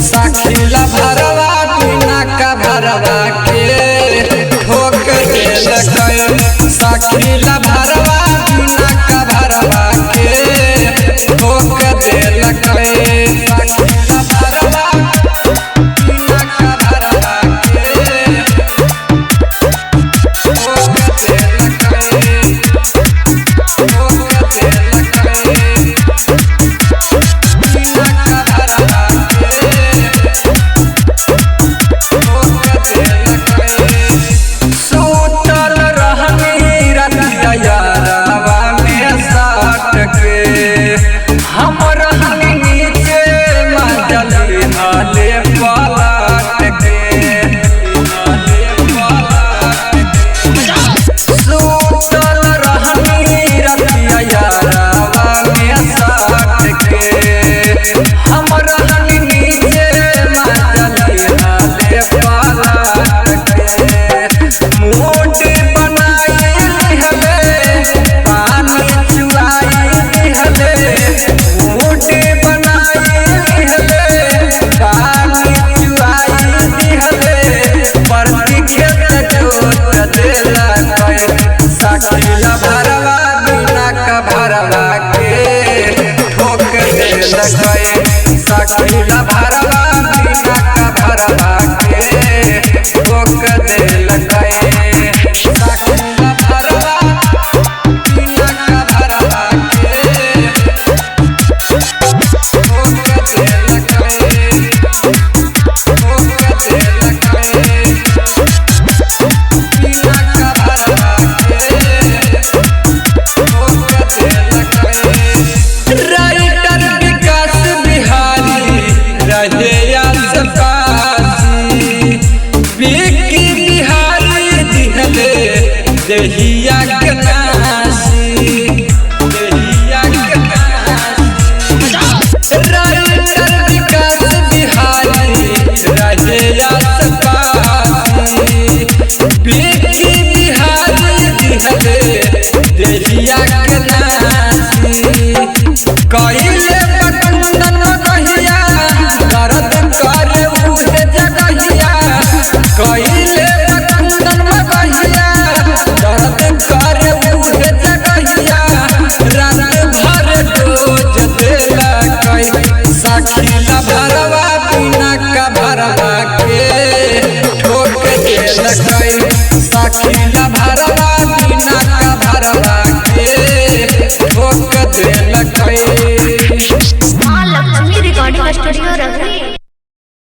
साखीला भरवा बिना का भरवा के ठोक देलक साखीला भरवा बिना का भरवा के ठोक देलक बिना का भरवा साखीला भरवा बिना का भरवा के ठोक देलक साखीला भरवा बिना का भरवा के ठोक देलक साखीला भरवा बिना का भरवा के ठोक देलक देहिया